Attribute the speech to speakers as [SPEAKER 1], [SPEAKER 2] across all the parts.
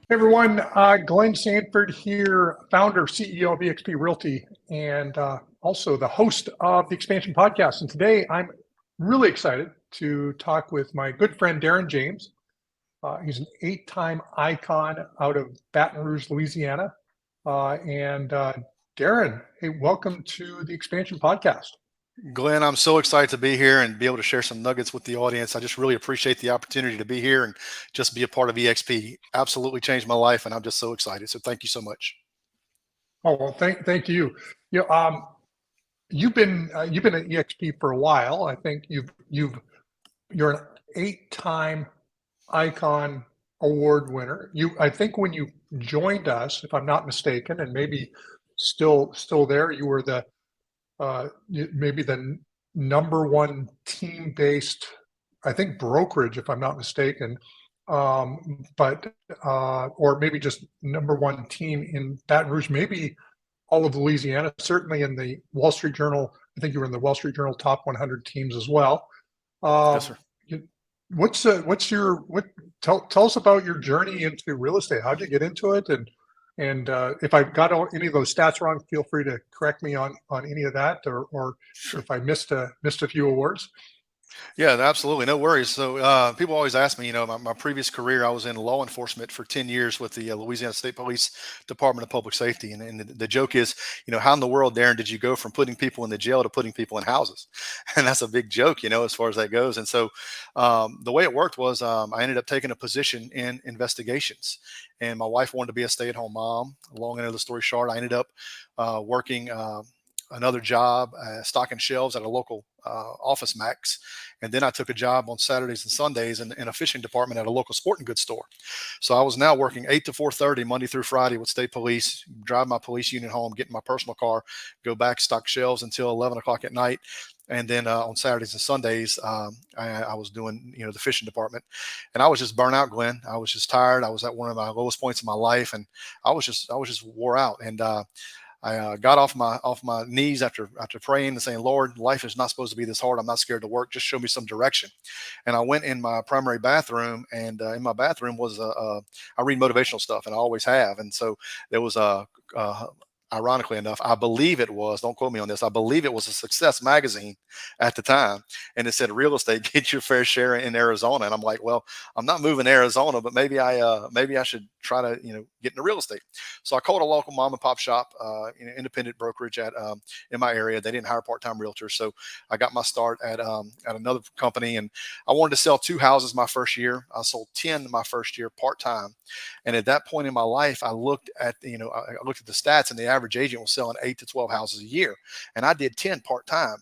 [SPEAKER 1] Hey everyone, Glenn Sanford here, founder, CEO of eXp Realty, and also the host of the Expansion Podcast. And today I'm really excited to talk with my good friend, Darren James. He's an 8-time icon out of Baton Rouge, Louisiana. Darren, hey, welcome to the Expansion Podcast.
[SPEAKER 2] Glenn, I'm so excited to be here and be able to share some nuggets with the audience. I just really appreciate the opportunity to be here and just be a part of EXP. Absolutely changed my life, and I'm just so excited. So thank you so much.
[SPEAKER 1] Oh, well, thank you. You've been at EXP for a while. I think you're an 8-time Icon Award winner. I think when you joined us, if I'm not mistaken, and maybe still there, you were maybe the #1 team-based, I think, brokerage, if I'm not mistaken, or maybe just #1 team in Baton Rouge, maybe all of Louisiana, certainly in the Wall Street Journal. I think you were in the Wall Street Journal top 100 teams as well.
[SPEAKER 2] Yes, sir.
[SPEAKER 1] Tell us about your journey into real estate. How'd you get into it? And if I got any of those stats wrong, feel free to correct me on any of that, or
[SPEAKER 2] Sure.
[SPEAKER 1] if I missed a few awards.
[SPEAKER 2] Yeah, absolutely. No worries. So people always ask me, my previous career, I was in law enforcement for 10 years with the Louisiana State Police Department of Public Safety. And the joke is, how in the world, Darren, did you go from putting people in the jail to putting people in houses? And that's a big joke, as far as that goes. And so the way it worked was I ended up taking a position in investigations. And my wife wanted to be a stay-at-home mom. Long end of the story short, I ended up working another job, stocking shelves at a local Office Max. And then I took a job on Saturdays and Sundays in a fishing department at a local sporting goods store. So I was now working 8 to 4:30 Monday through Friday with state police, drive my police unit home, get in my personal car, go back, stock shelves until 11 o'clock at night. And then on Saturdays and Sundays, I was doing, the fishing department, and I was just burnt out, Glenn. I was just tired. I was at one of my lowest points in my life, and I was just wore out. And I got off my knees after praying and saying, Lord, life is not supposed to be this hard. I'm not scared to work. Just show me some direction. And I went in my primary bathroom, and in my bathroom was I read motivational stuff, and I always have. And so there was ironically enough, I believe it was, don't quote me on this, I believe it was a Success magazine at the time. And it said, real estate, get your fair share in Arizona. And I'm like, well, I'm not moving to Arizona, but maybe I should try to, get into real estate. So I called a local mom and pop shop, independent brokerage in my area. They didn't hire part-time realtors. So I got my start at another company, and I wanted to sell 2 houses my first year. I sold 10 my first year part-time. And at that point in my life, I looked at the stats, and the average agent was selling 8 to 12 houses a year. And I did 10 part-time.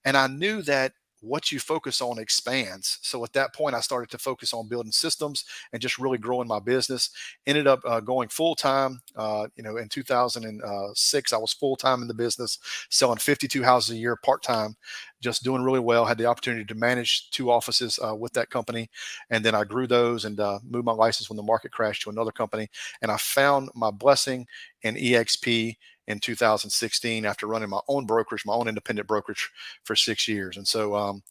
[SPEAKER 2] And I knew that what you focus on expands. So at that point, I started to focus on building systems and just really growing my business. Ended up going full-time. In 2006, I was full-time in the business, selling 52 houses a year part-time, just doing really well. Had the opportunity to manage 2 offices with that company. And then I grew those and moved my license when the market crashed to another company. And I found my blessing in EXP in 2016 after running my own brokerage, my own independent brokerage for 6 years. And so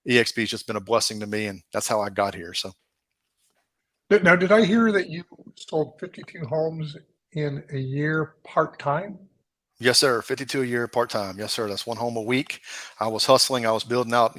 [SPEAKER 2] EXP has just been a blessing to me, and that's how I got here. So
[SPEAKER 1] Now, did I hear that you sold 52 homes in a year part-time?
[SPEAKER 2] yes, sir. 52 a year part-time. Yes, sir. That's 1 home a week. I was hustling. I was building out,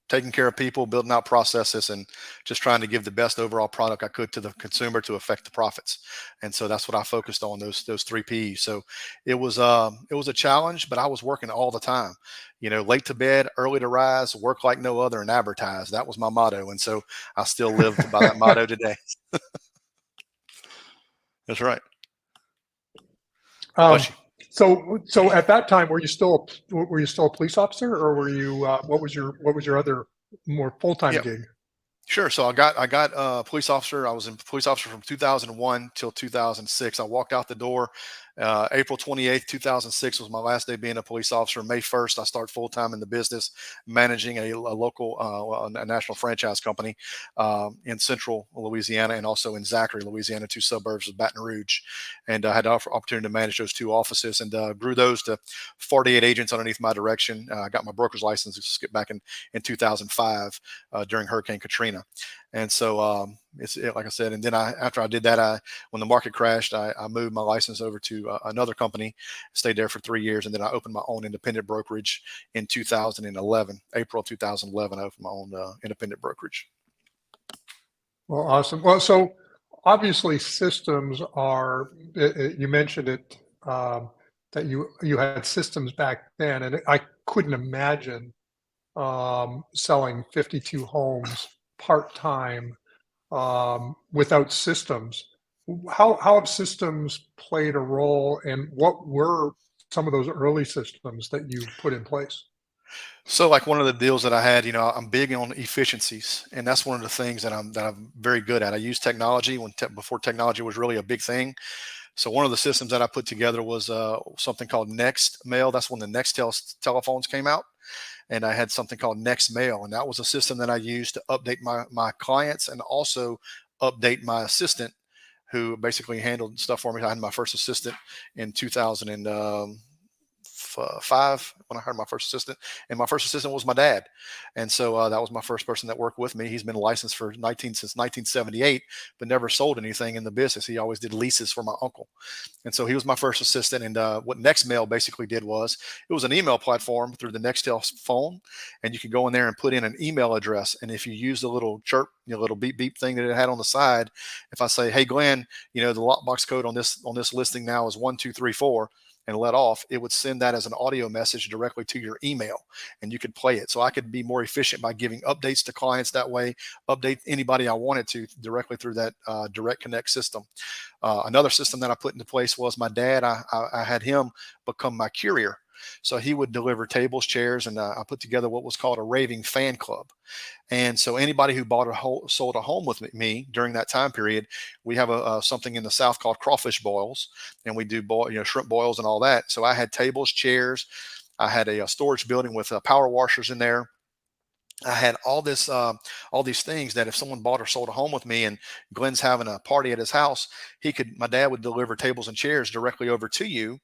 [SPEAKER 2] taking care of people, building out processes, and just trying to give the best overall product I could to the consumer to affect the profits. And so that's what I focused on, those 3 P's. So it was a challenge, but I was working all the time, late to bed, early to rise, work like no other, and advertise. That was my motto. And so I still live by that motto today. That's right. Bless you.
[SPEAKER 1] So at that time, were you still a police officer, or were you what was your other more full-time gig?
[SPEAKER 2] Sure. So I got police officer. I was in police officer from 2001 till 2006. I walked out the door April 28th, 2006 was my last day being a police officer. May 1st, I start full-time in the business, managing a local, a national franchise company in central Louisiana and also in Zachary, Louisiana, 2 suburbs of Baton Rouge. And I had the opportunity to manage those 2 offices and grew those to 48 agents underneath my direction. I got my broker's license back in 2005 during Hurricane Katrina. And so like I said, and then after I did that, when the market crashed, I moved my license over to another company, stayed there for 3 years, and then I opened my own independent brokerage in 2011. April 2011, I opened my own independent brokerage.
[SPEAKER 1] Well, awesome. Well, so obviously systems are, you mentioned it, that you had systems back then, and I couldn't imagine selling 52 homes part-time without systems. How have systems played a role, and what were some of those early systems that you put in place?
[SPEAKER 2] So like one of the deals that I had, I'm big on efficiencies, and that's one of the things that I'm very good at. I use technology before technology was really a big thing. So one of the systems that I put together was something called Next Mail. That's when the Nextel telephones came out, and I had something called Next Mail, and that was a system that I used to update my clients and also update my assistant, who basically handled stuff for me. I had my first assistant in 2005 when I hired my first assistant, and my first assistant was my dad. And so that was my first person that worked with me. He's been licensed since 1978, but never sold anything in the business. He always did leases for my uncle. And so he was my first assistant. And what Nextmail basically did was, it was an email platform through the Nextel phone, and you could go in there and put in an email address. And if you use the little chirp, little beep beep thing that it had on the side, if I say, "Hey Glenn, the lockbox code on this listing now is 1234," and let off, it would send that as an audio message directly to your email, and you could play it. So I could be more efficient by giving updates to clients that way, update anybody I wanted to directly through that direct connect system. Another system that I put into place was my dad. I had him become my courier. So he would deliver tables, chairs, and I put together what was called a raving fan club. And so anybody who sold a home with me during that time period, we have something in the South called crawfish boils, and we do shrimp boils and all that. So I had tables, chairs. I had a storage building with power washers in there. I had all these things that if someone bought or sold a home with me, and Glenn's having a party at his house, my dad would deliver tables and chairs directly over to you,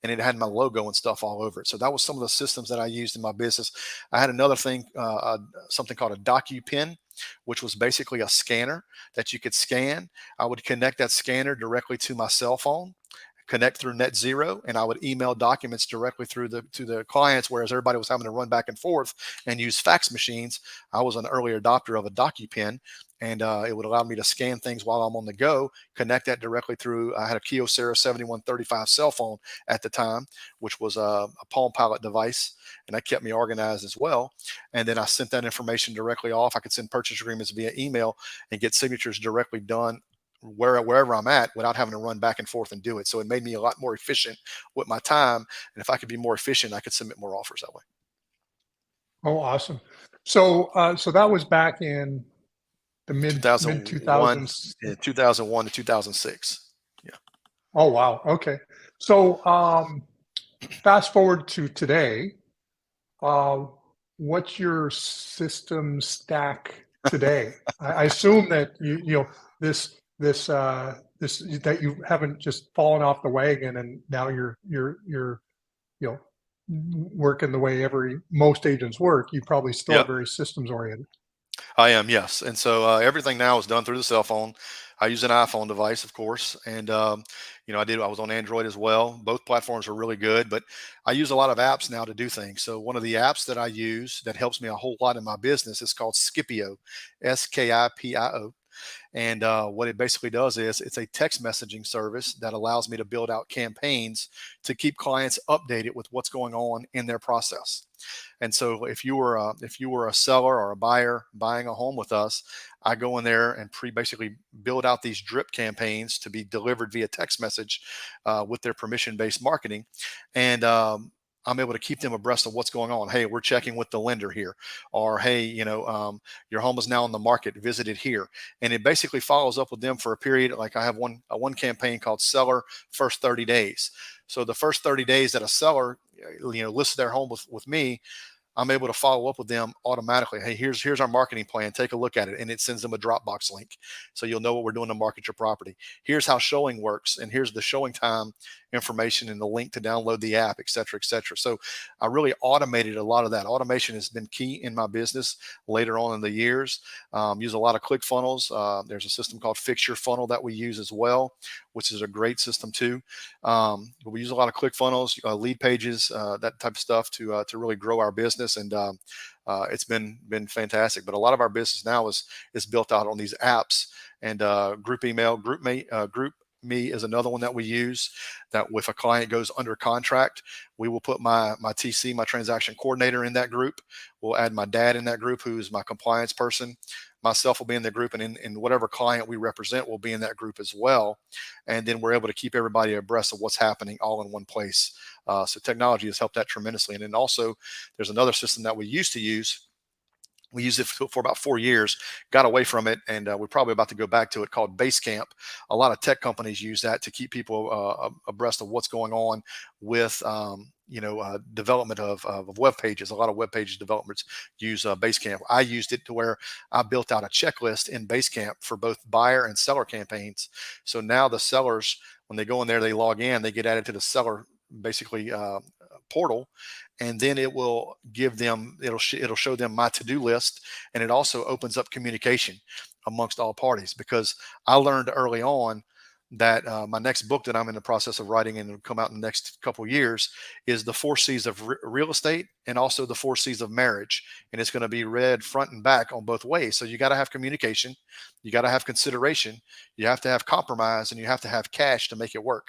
[SPEAKER 2] and it had my logo and stuff all over it. So that was some of the systems that I used in my business. I had another thing, something called a DocuPin, which was basically a scanner that you could scan. I would connect that scanner directly to my cell phone, connect through NetZero, and I would email documents directly to the clients, whereas everybody was having to run back and forth and use fax machines. I was an early adopter of a DocuPin, and it would allow me to scan things while I'm on the go, connect that directly through. I had a Kyocera 7135 cell phone at the time, which was a Palm Pilot device, and that kept me organized as well. And then I sent that information directly off. I could send purchase agreements via email and get signatures directly done wherever I'm at without having to run back and forth and do it. So it made me a lot more efficient with my time. And if I could be more efficient, I could submit more offers that way.
[SPEAKER 1] Oh, awesome. So that was back in the mid
[SPEAKER 2] 2001,
[SPEAKER 1] 2000s.
[SPEAKER 2] 2001 to 2006. Yeah.
[SPEAKER 1] Oh, wow. Okay. So fast forward to today. Uh, what's your system stack today? I assume that this that you haven't just fallen off the wagon and now you're working the way most agents work. You probably still are
[SPEAKER 2] Yep.
[SPEAKER 1] very systems oriented.
[SPEAKER 2] I am, yes. And so everything now is done through the cell phone. I use an iPhone device, of course, and I was on Android as well. Both platforms are really good, but I use a lot of apps now to do things. So one of the apps that I use that helps me a whole lot in my business is called Skipio, Skipio. And what it basically does is it's a text messaging service that allows me to build out campaigns to keep clients updated with what's going on in their process. And so if you were a seller or a buyer buying a home with us, I go in there and basically build out these drip campaigns to be delivered via text message with their permission-based marketing. And I'm able to keep them abreast of what's going on. Hey, we're checking with the lender here, or hey, your home is now on the market. Visit it here, and it basically follows up with them for a period. Like I have one campaign called Seller First 30 Days. So the first 30 days that a seller, lists their home with me, I'm able to follow up with them automatically. Hey, here's our marketing plan. Take a look at it. And it sends them a Dropbox link. So you'll know what we're doing to market your property. Here's how showing works. And here's the showing time information and the link to download the app, et cetera, et cetera. So I really automated a lot of that. Automation has been key in my business later on in the years. Use a lot of ClickFunnels. There's a system called Fix Your Funnel that we use as well, which is a great system too. But we use a lot of ClickFunnels, lead pages, that type of stuff to really grow our business. And it's been fantastic. But a lot of our business now is built out on these apps and group email, group me is another one that we use, that if a client goes under contract, we will put my TC, my transaction coordinator, in that group. We'll add my dad in that group, who's my compliance person. Myself will be in the group, and in whatever client we represent will be in that group as well. And then we're able to keep everybody abreast of what's happening all in one place. So technology has helped that tremendously. And then also there's another system that we used to use. We used it for about 4 years, got away from it, and we're probably about to go back to it, called Basecamp. A lot of tech companies use that to keep people abreast of what's going on with development of web pages. A lot of web pages developers use Basecamp. I used it to where I built out a checklist in Basecamp for both buyer and seller campaigns. So now the sellers, when they go in there, they log in, they get added to the seller basically portal, and then it will give them, it'll show them my to-do list, and it also opens up communication amongst all parties, because I learned early on that my next book that I'm in the process of writing and will come out in the next couple of years is the 4 C's of real estate, and also the 4 C's of marriage. And it's going to be read front and back on both ways. So you got to have communication, you got to have consideration, you have to have compromise, and you have to have cash to make it work.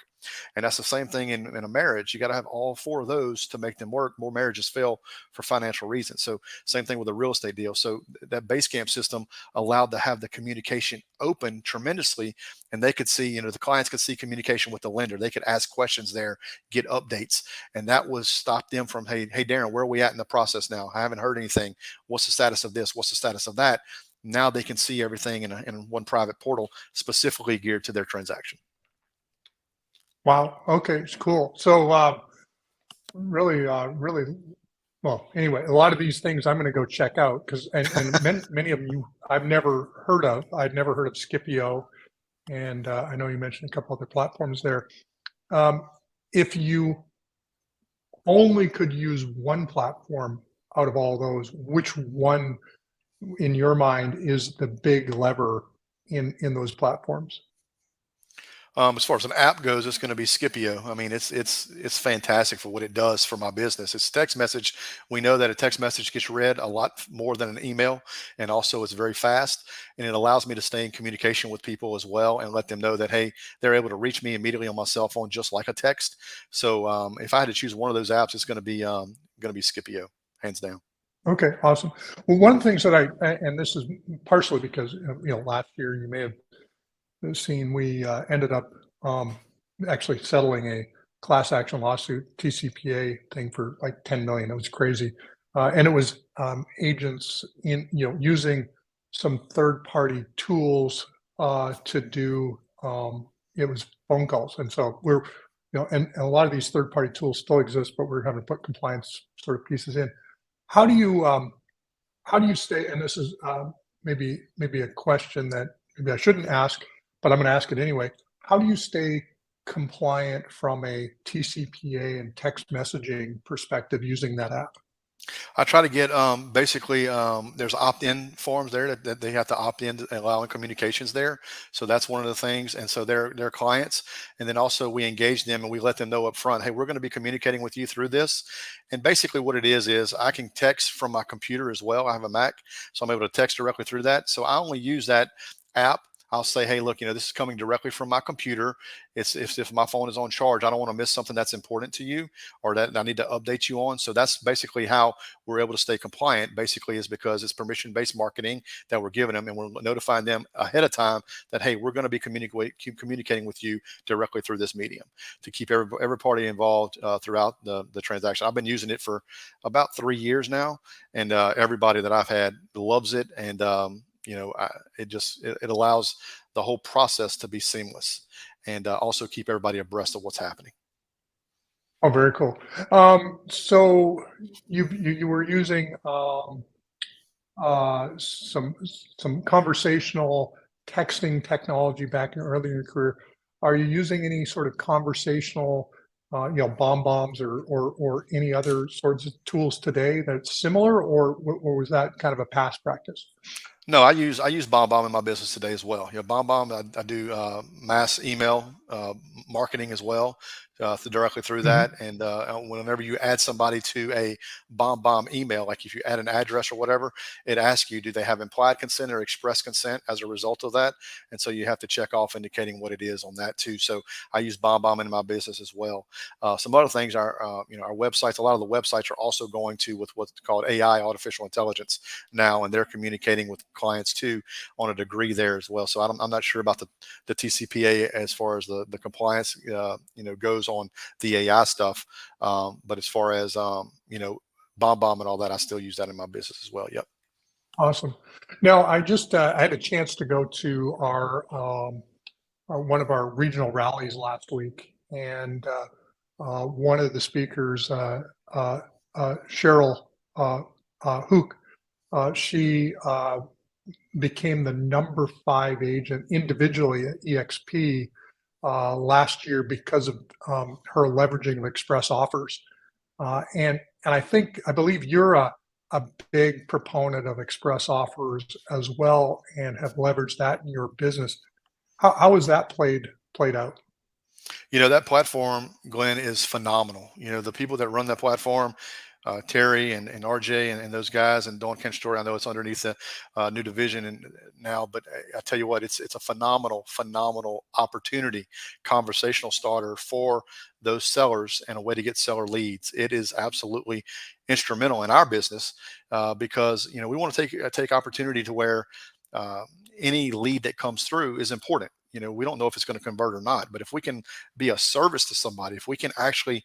[SPEAKER 2] And that's the same thing in a marriage. You got to have all 4 of those to make them work. More marriages fail for financial reasons. So same thing with a real estate deal. So that Basecamp system allowed to have the communication open tremendously. And they could see, the clients could see communication with the lender. They could ask questions there, get updates. And that was stop them from, hey, Darren, where are we at in the process now? I haven't heard anything. What's the status of this? What's the status of that? Now they can see everything in one private portal specifically geared to their transaction.
[SPEAKER 1] Wow. Okay. It's cool. So really, well, anyway, a lot of these things I'm going to go check out, because and many of them I've never heard of. I'd never heard of Scipio, and I know you mentioned a couple other platforms there. If you only could use one platform out of all those, which one in your mind is the big lever in those platforms?
[SPEAKER 2] As far as an app goes, it's going to be Scipio. I mean, it's fantastic for what it does for my business. It's text message. We know that a text message gets read a lot more than an email, and also it's very fast, and it allows me to stay in communication with people as well and let them know that, hey, they're able to reach me immediately on my cell phone, just like a text. So if I had to choose one of those apps, it's going to be Scipio, hands down.
[SPEAKER 1] Okay, awesome. Well, one of the things that and this is partially because last year you may have seen, we ended up actually settling a class action lawsuit, TCPA thing, for like 10 million. It was crazy. And it was agents using some third-party tools to do, it was phone calls. And so we're, and a lot of these third-party tools still exist, but we're having to put compliance sort of pieces in. How do you stay, and this is maybe a question that maybe I shouldn't ask, but I'm going to ask it anyway. How do you stay compliant from a TCPA and text messaging perspective using that app?
[SPEAKER 2] I try to get basically there's opt-in forms there that they have to opt in to allowing communications there. So that's one of the things. And so they're clients. And then also we engage them and we let them know up front, hey, we're going to be communicating with you through this. And basically what it is I can text from my computer as well. I have a Mac, so I'm able to text directly through that. So I only use that app. I'll say, hey, look, this is coming directly from my computer. It's if my phone is on charge, I don't want to miss something that's important to you or that I need to update you on. So that's basically how we're able to stay compliant, basically, is because it's permission-based marketing that we're giving them, and we're notifying them ahead of time that, hey, we're going to be keep communicating with you directly through this medium to keep every party involved throughout the transaction. I've been using it for about 3 years now, and everybody that I've had loves it. And it allows the whole process to be seamless, and also keep everybody abreast of what's happening.
[SPEAKER 1] Oh, very cool. So you were using some conversational texting technology back in early in your career. Are you using any sort of conversational, bomb bombs or any other sorts of tools today that's similar, or was that kind of a past practice?
[SPEAKER 2] No, I use BombBomb in my business today as well. BombBomb, I do mass email marketing as well, directly through
[SPEAKER 1] Hmm.
[SPEAKER 2] that. And whenever you add somebody to a BombBomb email, like if you add an address or whatever, it asks you, do they have implied consent or express consent as a result of that? And so you have to check off indicating what it is on that too. So I use BombBomb in my business as well. Some other things are, our websites. A lot of the websites are also going to with what's called AI, artificial intelligence now, and they're communicating with clients too on a degree there as well. So I'm not sure about the TCPA as far as the compliance goes on the AI stuff, but as far as bomb and all that, I still use that in my business as well. Yep.
[SPEAKER 1] Awesome. Now, I had a chance to go to one of our regional rallies last week, and one of the speakers, uh, Cheryl Hook, she became the number 5 agent individually at EXP last year because of her leveraging of express offers. And I believe you're a big proponent of express offers as well, and have leveraged that in your business. How has that played out?
[SPEAKER 2] That platform, Glenn, is phenomenal. The people that run that platform, Terry and RJ and those guys, and Dawn Kent Story. I know it's underneath the new division and now, but I tell you what, it's a phenomenal opportunity, conversational starter for those sellers and a way to get seller leads. It is absolutely instrumental in our business because we want to take opportunity to where uh, any lead that comes through is important. We don't know if it's going to convert or not, but if we can be a service to somebody, if we can actually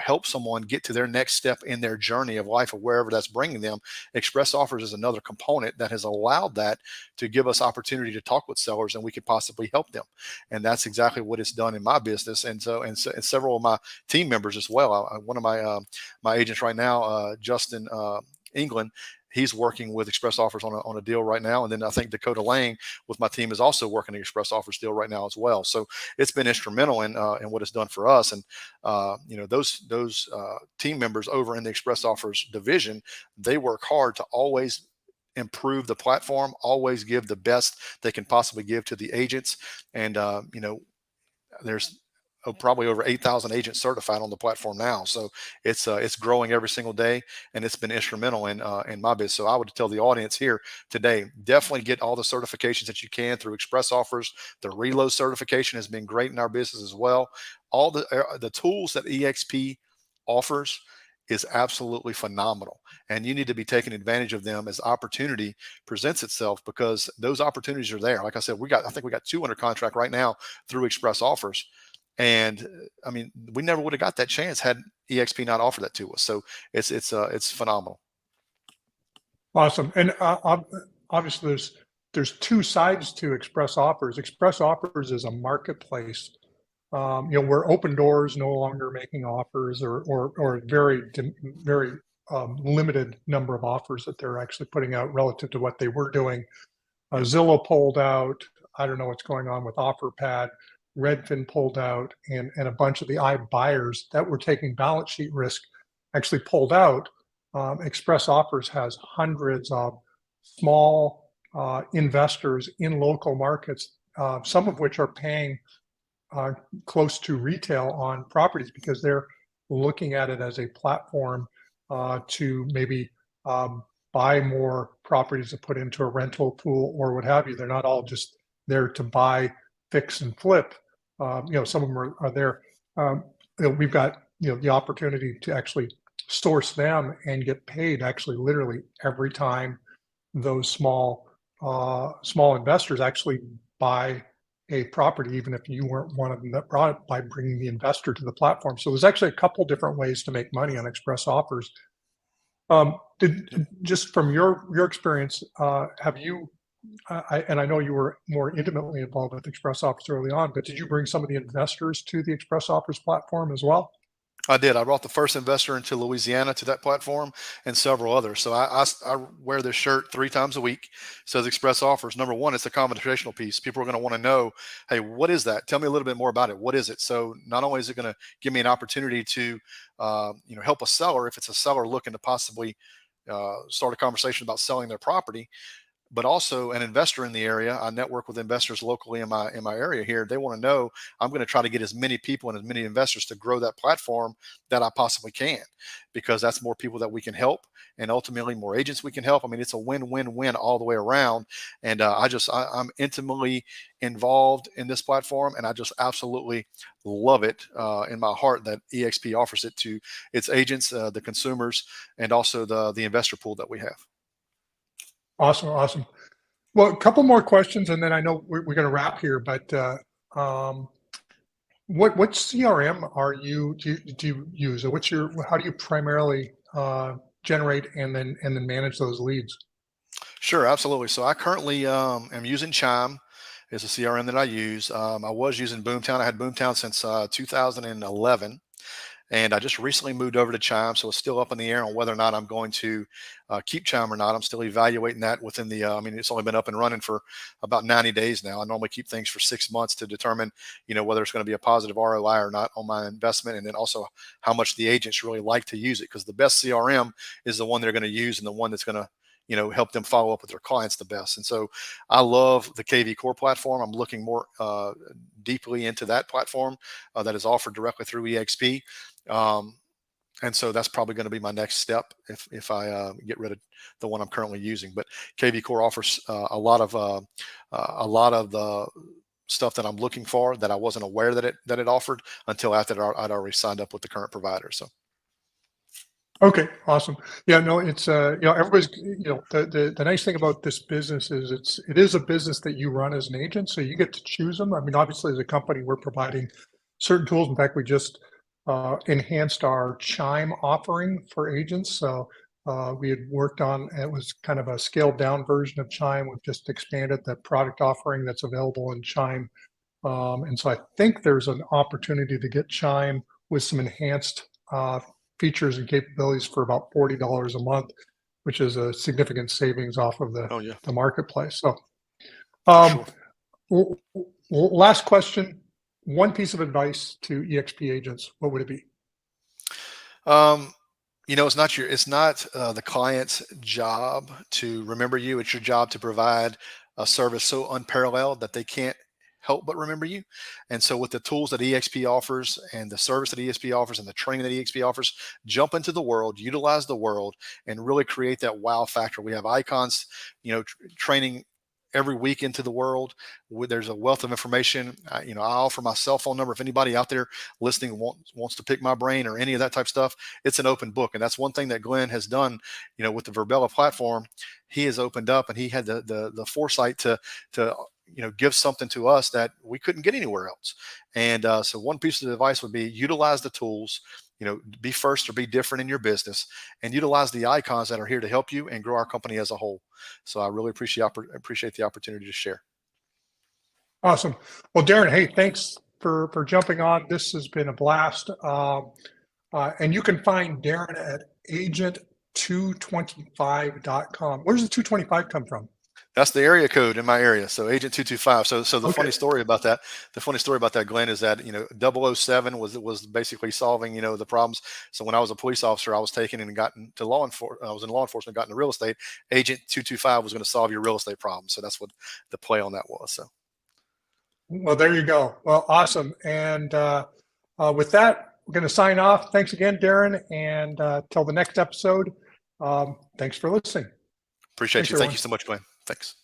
[SPEAKER 2] help someone get to their next step in their journey of life or wherever that's bringing them, express offers is another component that has allowed that to give us opportunity to talk with sellers and we could possibly help them. And that's exactly what it's done in my business. And several of my team members as well. One of my agents right now, Justin England, he's working with express offers on a deal right now. And then I think Dakota Lang with my team is also working the express offers deal right now as well. So it's been instrumental in what it's done for us. And those team members over in the express offers division, they work hard to always improve the platform, always give the best they can possibly give to the agents. And there's probably over 8,000 agents certified on the platform now. So it's growing every single day, and it's been instrumental in my business. So I would tell the audience here today, definitely get all the certifications that you can through express offers. The reload certification has been great in our business as well. All the tools that EXP offers is absolutely phenomenal, and you need to be taking advantage of them as opportunity presents itself, because those opportunities are there. Like I said, I think we got 200 contract right now through express offers. And I mean, we never would have got that chance had EXP not offered that to us. So it's phenomenal.
[SPEAKER 1] Awesome. And obviously, there's two sides to express offers. Express offers is a marketplace, where Open Doors no longer making offers, or very limited number of offers that they're actually putting out relative to what they were doing.
[SPEAKER 2] Yep.
[SPEAKER 1] Zillow pulled out. I don't know what's going on with OfferPad. Redfin pulled out, and a bunch of the iBuyers that were taking balance sheet risk actually pulled out. Express Offers has hundreds of small investors in local markets, some of which are paying uh, close to retail on properties because they're looking at it as a platform to maybe buy more properties to put into a rental pool or what have you. They're not all just there to buy, fix, and flip. Some of them are there. We've got the opportunity to actually source them and get paid actually literally every time those small investors actually buy a property, even if you weren't one of them that brought it, by bringing the investor to the platform. So there's actually a couple different ways to make money on express offers. Just from your experience, have you? And I know you were more intimately involved with express offers early on, but did you bring some of the investors to the express offers platform as well?
[SPEAKER 2] I did. I brought the first investor into Louisiana to that platform and several others. So I wear this shirt 3 times a week. It says Express Offers. Number one, it's a conversational piece. People are going to want to know, hey, what is that? Tell me a little bit more about it. What is it? So not only is it going to give me an opportunity to, help a seller if it's a seller looking to possibly start a conversation about selling their property, but also an investor in the area. I network with investors locally in my area here. They want to know I'm going to try to get as many people and as many investors to grow that platform that I possibly can, because that's more people that we can help, and ultimately more agents we can help. I mean, it's a win-win-win all the way around. And I'm intimately involved in this platform, and I just absolutely love it in my heart that EXP offers it to its agents, the consumers, and also the investor pool that we have.
[SPEAKER 1] Awesome, awesome. Well, a couple more questions, and then I know we're going to wrap here. But what CRM do you use? Or how do you primarily generate and then manage those leads?
[SPEAKER 2] Sure, absolutely. So I currently am using Chime. It's a CRM that I use. I was using Boomtown. I had Boomtown since 2011. And I just recently moved over to Chime, so it's still up in the air on whether or not I'm going to keep Chime or not. I'm still evaluating that within the. It's only been up and running for about 90 days now. I normally keep things for 6 months to determine, whether it's going to be a positive ROI or not on my investment, and then also how much the agents really like to use it. Because the best CRM is the one they're going to use and the one that's going to help them follow up with their clients the best. And so I love the KV Core platform. I'm looking more deeply into that platform that is offered directly through EXP. And so that's probably going to be my next step if I get rid of the one I'm currently using. But KV Core offers a lot of the stuff that I'm looking for that I wasn't aware that it offered until after I'd already signed up with the current provider. So.
[SPEAKER 1] Okay, awesome. Yeah, no, it's everybody's the nice thing about this business is it is a business that you run as an agent, so you get to choose them. I mean, obviously as a company, we're providing certain tools. In fact, we just enhanced our Chime offering for agents. So we had worked on, it was kind of a scaled down version of Chime. We've just expanded the product offering that's available in Chime. And so I think there's an opportunity to get Chime with some enhanced features and capabilities for about $40 a month, which is a significant savings off of the marketplace. So
[SPEAKER 2] Sure.
[SPEAKER 1] Last question, one piece of advice to EXP agents, what would it be?
[SPEAKER 2] It's not the client's job to remember you. It's your job to provide a service so unparalleled that they can't help but remember you. And so with the tools that EXP offers and the service that EXP offers and the training that EXP offers, jump into the world, utilize the world, and really create that wow factor. We have icons, training every week into the world. There's a wealth of information. I offer my cell phone number. If anybody out there listening wants to pick my brain or any of that type of stuff, it's an open book. And that's one thing that Glenn has done, with the Verbella platform. He has opened up, and he had the foresight to give something to us that we couldn't get anywhere else. And so one piece of advice would be utilize the tools, be first or be different in your business, and utilize the icons that are here to help you and grow our company as a whole. So I really appreciate the opportunity to share.
[SPEAKER 1] Awesome. Well, Darren, hey, thanks for jumping on. This has been a blast. And you can find Darren at agent225.com. Where does the 225 come from?
[SPEAKER 2] That's the area code in my area. So agent 225. So the
[SPEAKER 1] Okay.
[SPEAKER 2] funny story about that, Glenn, is that, 007 was basically solving, the problems. So when I was a police officer, I was taken and gotten to law enforcement. I was in law enforcement, got into real estate. Agent 225 was going to solve your real estate problem. So that's what the play on that was. So.
[SPEAKER 1] Well, there you go. Well, awesome. And with that, we're going to sign off. Thanks again, Darren. And till the next episode, thanks for listening.
[SPEAKER 2] Appreciate
[SPEAKER 1] Thanks,
[SPEAKER 2] you.
[SPEAKER 1] everyone.
[SPEAKER 2] Thank you so much, Glenn. Thanks.